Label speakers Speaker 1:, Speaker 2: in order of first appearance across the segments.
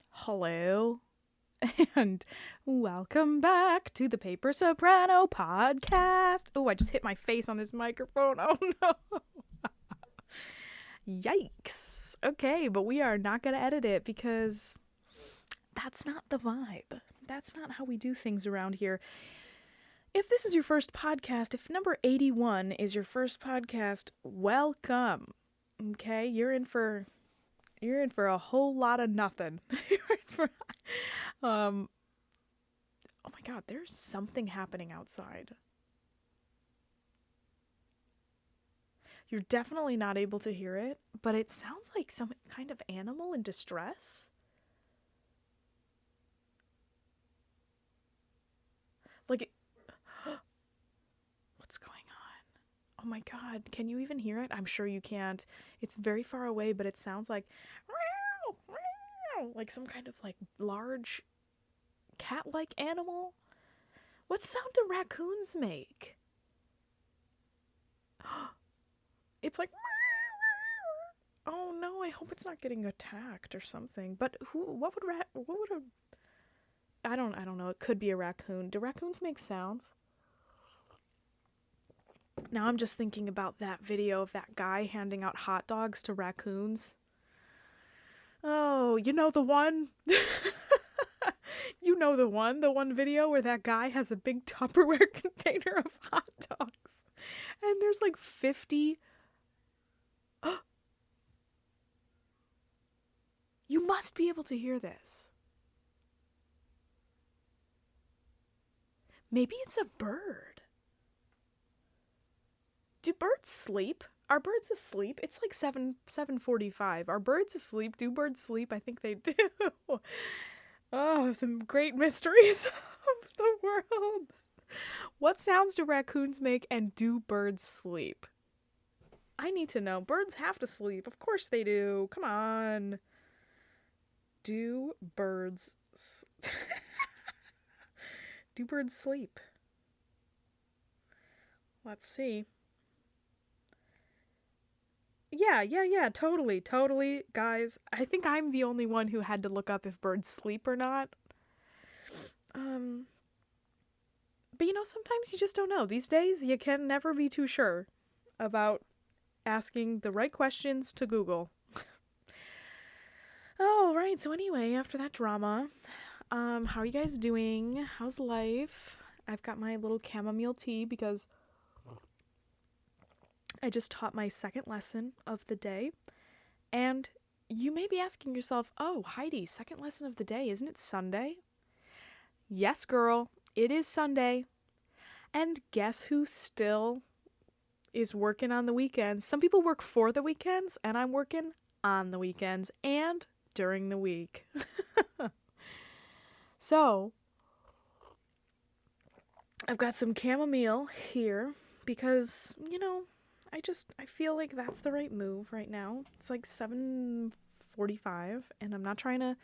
Speaker 1: Hello, and welcome back to the Paper Soprano podcast. Oh, I just hit my face on this microphone. Oh no. Yikes. Okay, but we are not going to edit it because that's not the vibe. That's not how we do things around here. If this is your first podcast, if number 81 is your first podcast, welcome. Okay, you're in for a whole lot of nothing. Oh my god, there's something happening outside. You're definitely not able to hear it, but it sounds like some kind of animal in distress. Like, what's going on? Oh my god, can you even hear it? I'm sure you can't. It's very far away, but it sounds like some kind of like large cat-like animal. What sound do raccoons make? It's like, oh no, I hope it's not getting attacked or something. But what would I don't know. It could be a raccoon. Do raccoons make sounds? Now I'm just thinking about that video of that guy handing out hot dogs to raccoons. Oh, you know the one? You know the one video where that guy has a big Tupperware container of hot dogs. And there's like 50. You must be able to hear this. Maybe it's a bird. Do birds sleep? Are birds asleep? It's like 7:45. Are birds asleep? Do birds sleep? I think they do. Oh, the great mysteries of the world. What sounds do raccoons make, and do birds sleep? I need to know. Birds have to sleep. Of course they do. Come on. Do birds do birds sleep? Let's see. Yeah, totally, guys. I think I'm the only one who had to look up if birds sleep or not. But you know, sometimes you just don't know. These days, you can never be too sure about asking the right questions to Google. Oh, right. So anyway, after that drama, how are you guys doing? How's life? I've got my little chamomile tea because I just taught my second lesson of the day. And you may be asking yourself, oh, Heidi, second lesson of the day, isn't it Sunday? Yes, girl, it is Sunday. And guess who still is working on the weekends? Some people work for the weekends, and I'm working on the weekends and during the week. So, I've got some chamomile here because, you know, I feel like that's the right move right now. It's like 7:45, and I'm not trying to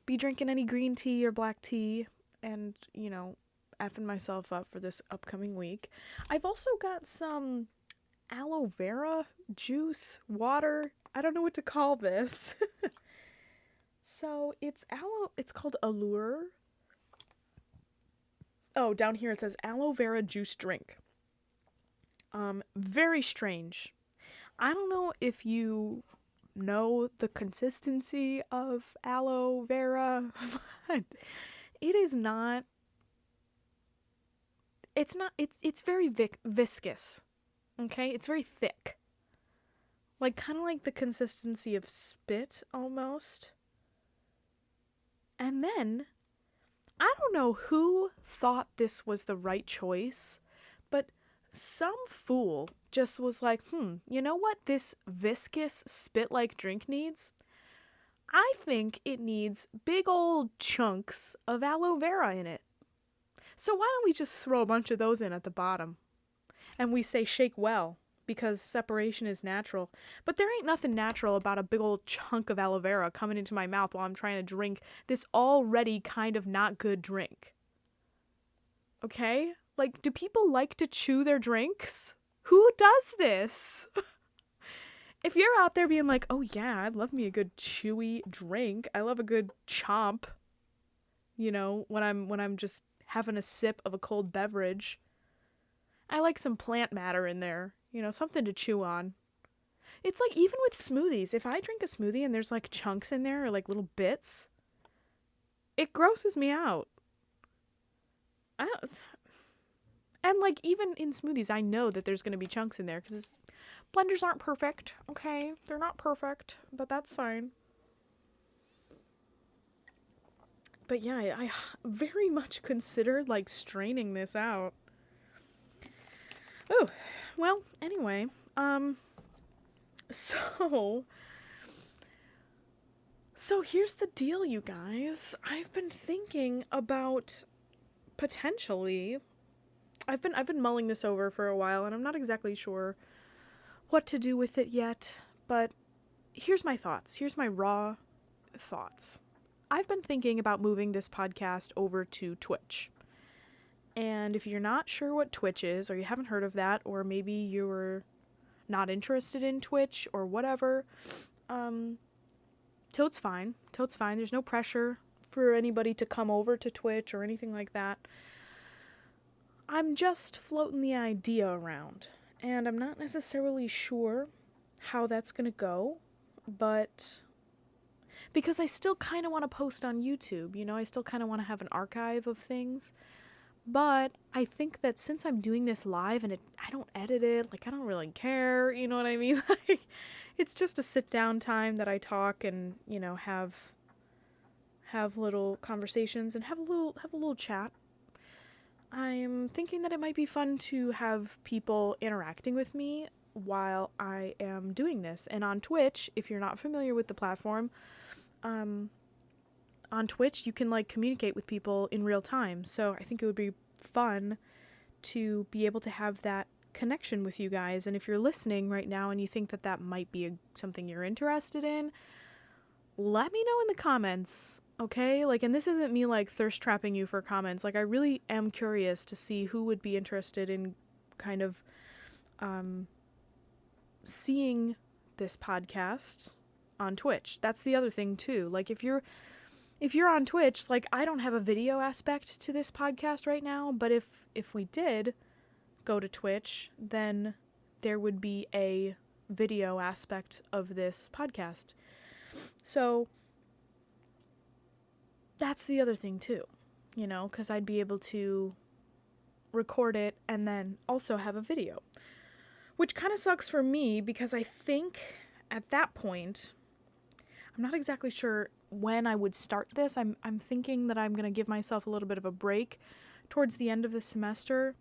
Speaker 1: be drinking any green tea or black tea and, you know, effing myself up for this upcoming week. I've also got some aloe vera juice, water. I don't know what to call this. So it's called Allure. Oh, down here it says aloe vera juice drink. Very strange. I don't know if you know the consistency of aloe vera, but it's very viscous. Okay? It's very thick. Like, kind of like the consistency of spit, almost. And then, I don't know who thought this was the right choice, but some fool just was like, you know what this viscous spit-like drink needs? I think it needs big old chunks of aloe vera in it. So why don't we just throw a bunch of those in at the bottom? And we say shake well, because separation is natural. But there ain't nothing natural about a big old chunk of aloe vera coming into my mouth while I'm trying to drink this already kind of not good drink. Okay? Like, do people like to chew their drinks? Who does this? if you're out there being like, oh yeah, I love me a good chewy drink. I love a good chomp, when I'm just having a sip of a cold beverage. I like some plant matter in there, something to chew on. It's like even with smoothies, if I drink a smoothie and there's like chunks in there or like little bits, it grosses me out. I don't, and like even in smoothies, I know that there's going to be chunks in there because blenders aren't perfect, okay? They're not perfect, but that's fine. But yeah, I very much considered like straining this out. Oh, well, anyway, so here's the deal, you guys. I've been thinking about potentially I've been mulling this over for a while and I'm not exactly sure what to do with it yet, but here's my thoughts. Here's my raw thoughts. I've been thinking about moving this podcast over to Twitch. And if you're not sure what Twitch is, or you haven't heard of that, or maybe you're not interested in Twitch or whatever, Toad's fine. Toad's fine. There's no pressure for anybody to come over to Twitch or anything like that. I'm just floating the idea around, and I'm not necessarily sure how that's gonna go, but because I still kind of want to post on YouTube, I still kind of want to have an archive of things, but I think that since I'm doing this live and I don't edit it, like I don't really care, you know what I mean? Like it's just a sit down time that I talk and, have little conversations and have a little chat. I'm thinking that it might be fun to have people interacting with me while I am doing this. And on Twitch, if you're not familiar with the platform, on Twitch you can like communicate with people in real time. So I think it would be fun to be able to have that connection with you guys. And if you're listening right now and you think that that might be something you're interested in, let me know in the comments. Okay, like, and this isn't me like thirst trapping you for comments. Like, I really am curious to see who would be interested in kind of seeing this podcast on Twitch. That's the other thing too. Like, if you're on Twitch, like, I don't have a video aspect to this podcast right now, but if we did go to Twitch, then there would be a video aspect of this podcast. So that's the other thing too, because I'd be able to record it and then also have a video, which kind of sucks for me because I think at that point, I'm not exactly sure when I would start this. I'm thinking that I'm going to give myself a little bit of a break towards the end of the semester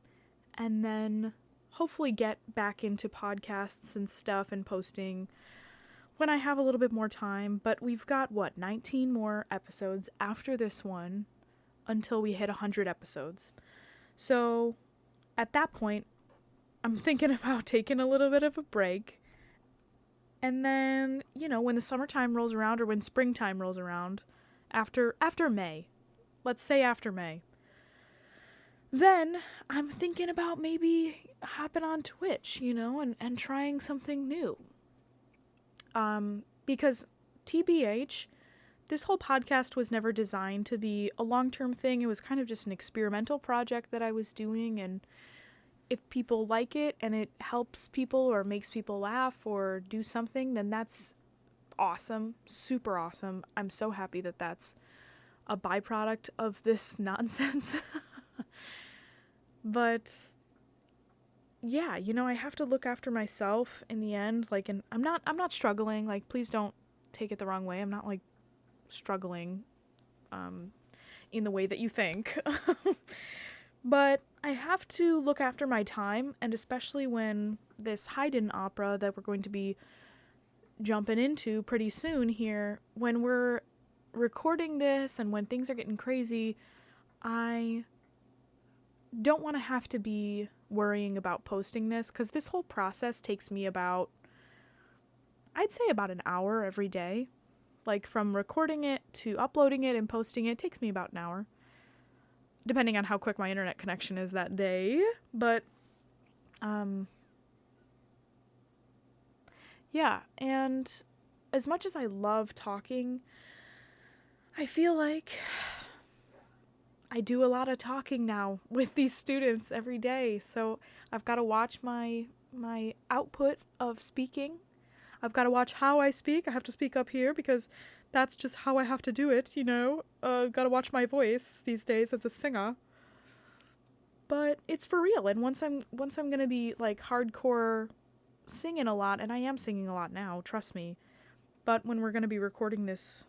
Speaker 1: and then hopefully get back into podcasts and stuff and posting when I have a little bit more time. But we've got 19 more episodes after this one until we hit 100 episodes. So at that point, I'm thinking about taking a little bit of a break. And then, when the summertime rolls around or when springtime rolls around, after May, let's say after May, then I'm thinking about maybe hopping on Twitch, and trying something new. Because TBH, this whole podcast was never designed to be a long-term thing. It was kind of just an experimental project that I was doing, and if people like it and it helps people or makes people laugh or do something, then that's awesome. Super awesome. I'm so happy that that's a byproduct of this nonsense. But yeah, I have to look after myself in the end. Like, and I'm not struggling. Like, please don't take it the wrong way. I'm not like struggling in the way that you think. But I have to look after my time, and especially when this Haydn opera that we're going to be jumping into pretty soon here, when we're recording this and when things are getting crazy, I don't want to have to be worrying about posting this, because this whole process takes me about, I'd say about an hour every day. Like, from recording it to uploading it and posting it takes me about an hour, depending on how quick my internet connection is that day. But Yeah, and as much as I love talking, I feel like I do a lot of talking now with these students every day. So I've got to watch my output of speaking. I've got to watch how I speak. I have to speak up here because that's just how I have to do it, you know. Got to watch my voice these days as a singer. But it's for real. And once I'm going to be like hardcore singing a lot, and I am singing a lot now, trust me. But when we're going to be recording this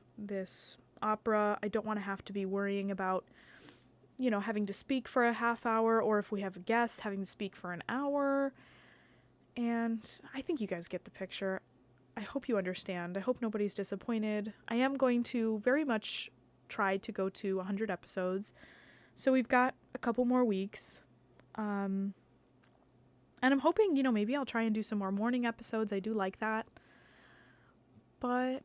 Speaker 1: opera, I don't want to have to be worrying about, you know, having to speak for a half hour, or if we have a guest, having to speak for an hour. And I think you guys get the picture. I hope you understand. I hope nobody's disappointed. I am going to very much try to go to 100 episodes. So we've got a couple more weeks. And I'm hoping, you know, maybe I'll try and do some more morning episodes. I do like that. But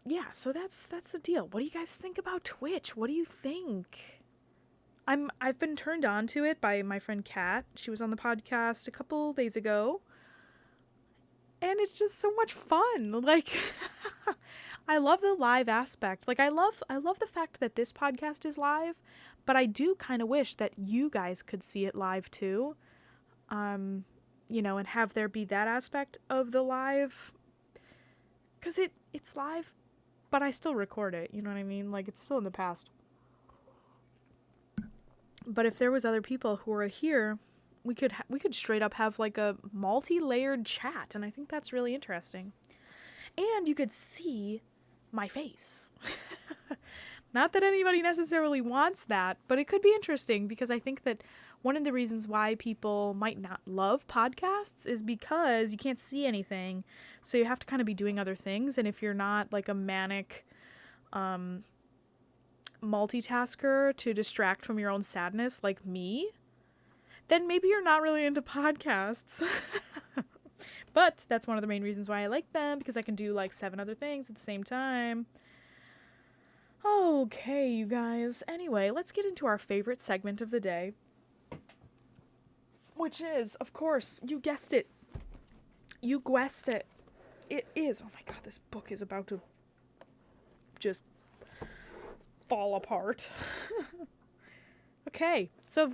Speaker 1: yeah, so that's the deal. What do you guys think about Twitch? What do you think? I've been turned on to it by my friend Kat. She was on the podcast a couple days ago. And it's just so much fun. Like I love the live aspect. Like I love the fact that this podcast is live, but I do kind of wish that you guys could see it live too. You know, and have there be that aspect of the live, cuz it's live, but I still record it, you know what I mean? Like it's still in the past. But if there was other people who were here, we could straight up have like a multi-layered chat, and I think that's really interesting. And you could see my face. Not that anybody necessarily wants that, but it could be interesting because I think that one of the reasons why people might not love podcasts is because you can't see anything, so you have to kind of be doing other things, and if you're not like a manic multitasker to distract from your own sadness like me, then maybe you're not really into podcasts. But that's one of the main reasons why I like them, because I can do like 7 other things at the same time. Okay, you guys. Anyway, let's get into our favorite segment of the day, which is, of course, you guessed it. You guessed it. It is. Oh my god, this book is about to just fall apart. Okay, so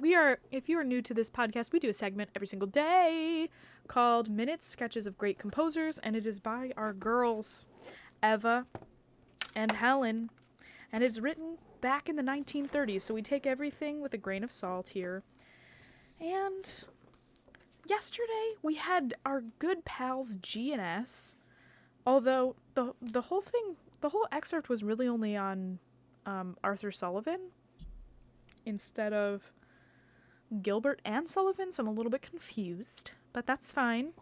Speaker 1: if you are new to this podcast, we do a segment every single day called Minutes, Sketches of Great Composers, and it is by our girls, Eva and Helen, and it's written back in the 1930s, so we take everything with a grain of salt here. And yesterday, we had our good pals G and S, although the whole excerpt was really only on Arthur Sullivan instead of Gilbert and Sullivan, so I'm a little bit confused, but that's fine.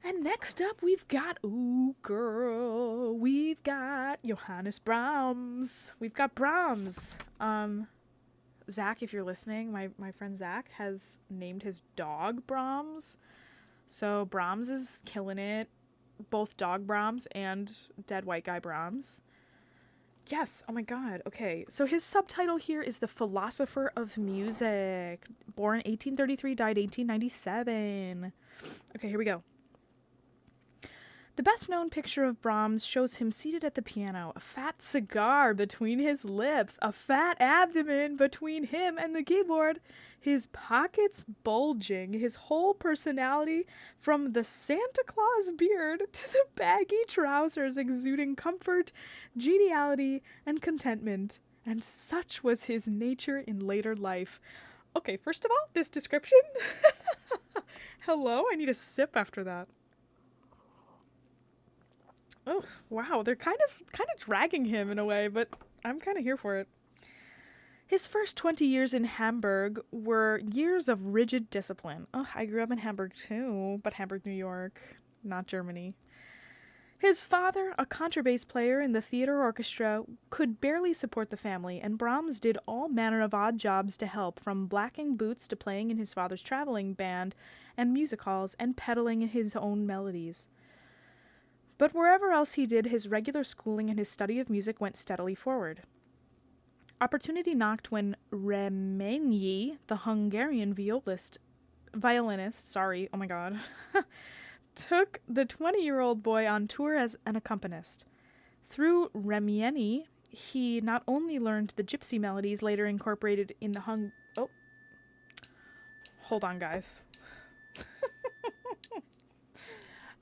Speaker 1: And next up, we've got Johannes Brahms. We've got Brahms. Zach, if you're listening, my friend Zach has named his dog Brahms. So Brahms is killing it. Both dog Brahms and dead white guy Brahms. Yes, oh my god, okay. So his subtitle here is The Philosopher of Music. Born 1833, died 1897. Okay, here we go. The best-known picture of Brahms shows him seated at the piano, a fat cigar between his lips, a fat abdomen between him and the keyboard, his pockets bulging, his whole personality, from the Santa Claus beard to the baggy trousers, exuding comfort, geniality, and contentment. And such was his nature in later life. Okay, first of all, this description. Hello, I need a sip after that. Oh, wow, they're kind of dragging him in a way, but I'm kind of here for it. His first 20 years in Hamburg were years of rigid discipline. Oh, I grew up in Hamburg too, but Hamburg, New York, not Germany. His father, a contrabass player in the theater orchestra, could barely support the family, and Brahms did all manner of odd jobs to help, from blacking boots to playing in his father's traveling band and music halls and peddling his own melodies. But wherever else he did, his regular schooling and his study of music went steadily forward. Opportunity knocked when Reményi, the Hungarian violinist, took the 20-year-old boy on tour as an accompanist. Through Remieni, he not only learned the gypsy melodies later incorporated in the Oh, hold on, guys.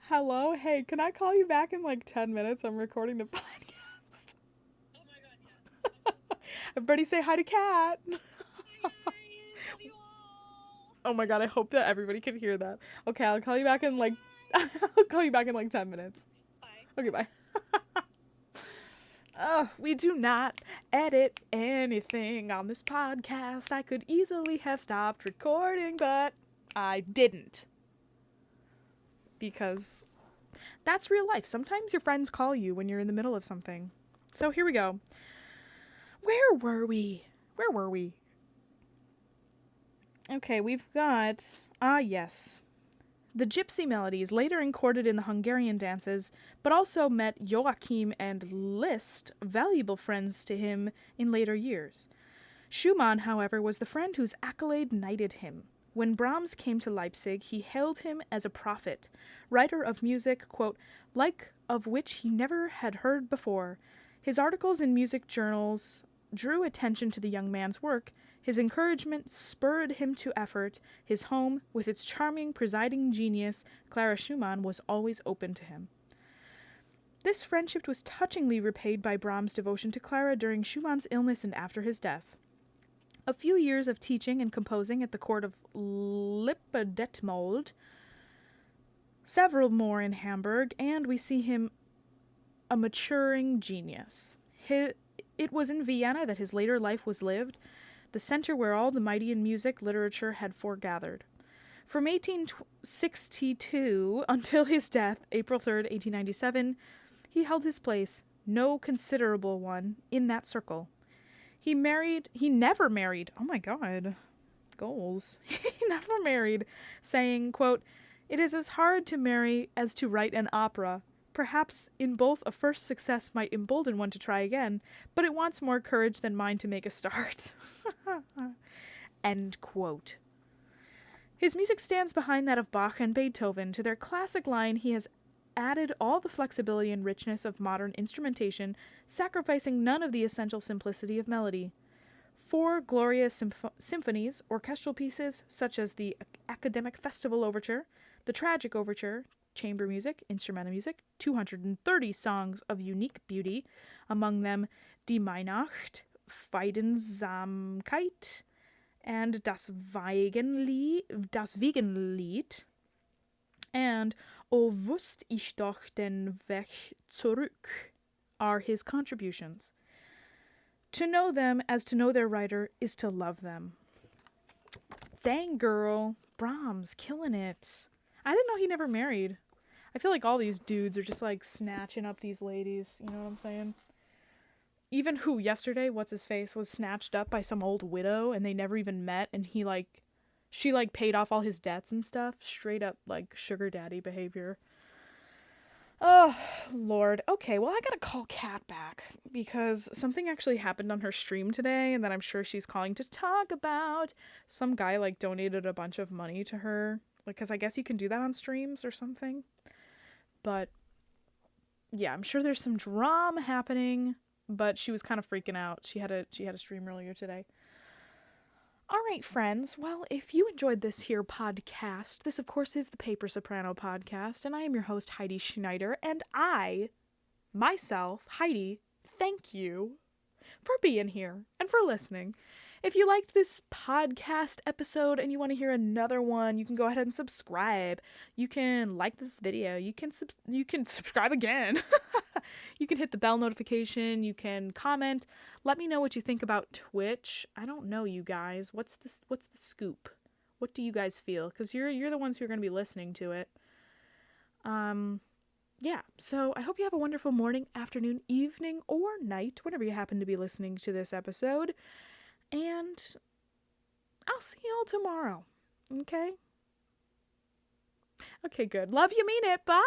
Speaker 1: Hello? Hey, can I call you back in like 10 minutes? I'm recording the podcast.
Speaker 2: Oh my god, yeah.
Speaker 1: Everybody say hi to Kat.
Speaker 2: Hi guys, love you all.
Speaker 1: Oh my god, I hope that everybody can hear that. Okay, I'll call you back in like I'll call you back in like 10 minutes.
Speaker 2: Bye.
Speaker 1: Okay, bye. We do not edit anything on this podcast. I could easily have stopped recording, but I didn't. Because that's real life. Sometimes your friends call you when you're in the middle of something. So here we go. Where were we? Okay, we've got... yes. The gypsy melodies, later included in the Hungarian dances, but also met Joachim and Liszt, valuable friends to him in later years. Schumann, however, was the friend whose accolade knighted him. When Brahms came to Leipzig, he hailed him as a prophet, writer of music, quote, like of which he never had heard before. His articles in music journals drew attention to the young man's work. His encouragement spurred him to effort. His home, with its charming presiding genius, Clara Schumann, was always open to him. This friendship was touchingly repaid by Brahms' devotion to Clara during Schumann's illness and after his death. A few years of teaching and composing at the court of Lippe-Detmold, several more in Hamburg, and we see him a maturing genius. It was in Vienna that his later life was lived, the center where all the mighty in music literature had foregathered. From 1862 until his death, April 3rd, 1897, he held his place, no considerable one, in that circle. He never married, oh my god, goals. He never married, saying, quote, "It is as hard to marry as to write an opera. Perhaps in both a first success might embolden one to try again, but it wants more courage than mine to make a start." End quote. His music stands behind that of Bach and Beethoven. To their classic line, he has added all the flexibility and richness of modern instrumentation, sacrificing none of the essential simplicity of melody. 4 glorious symphonies, orchestral pieces such as the Academic Festival Overture, the Tragic Overture, chamber music, instrumental music, 230 songs of unique beauty, among them Die Weihnacht, Friedensamkeit, and Das Wiegenlied, and O wusst ich doch den Weg zurück, are his contributions. To know them as to know their writer is to love them. Dang, girl. Brahms, killing it. I didn't know he never married. I feel like all these dudes are just like snatching up these ladies. You know what I'm saying? Even yesterday, what's his face, was snatched up by some old widow and they never even met, and she paid off all his debts and stuff. Straight up like sugar daddy behavior. Oh, Lord. Okay, well, I gotta call Kat back because something actually happened on her stream today, and that I'm sure she's calling to talk about. Some guy donated a bunch of money to her, because I guess you can do that on streams or something. But yeah, I'm sure there's some drama happening, but she was kind of freaking out. She had a stream earlier today. All right, friends. Well, if you enjoyed this here podcast, this, of course, is the Paper Soprano podcast, and I am your host, Heidi Schneider, and I, myself, Heidi, thank you for being here and for listening. If you liked this podcast episode and you want to hear another one, you can go ahead and subscribe. You can like this video. You can subscribe again. You can hit the bell notification. You can comment. Let me know what you think about Twitch. I don't know, you guys. What's the scoop? What do you guys feel? Because you're the ones who are going to be listening to it. Yeah. So I hope you have a wonderful morning, afternoon, evening, or night, whenever you happen to be listening to this episode. And I'll see y'all tomorrow. Okay? Okay, good. Love you, mean it. Bye.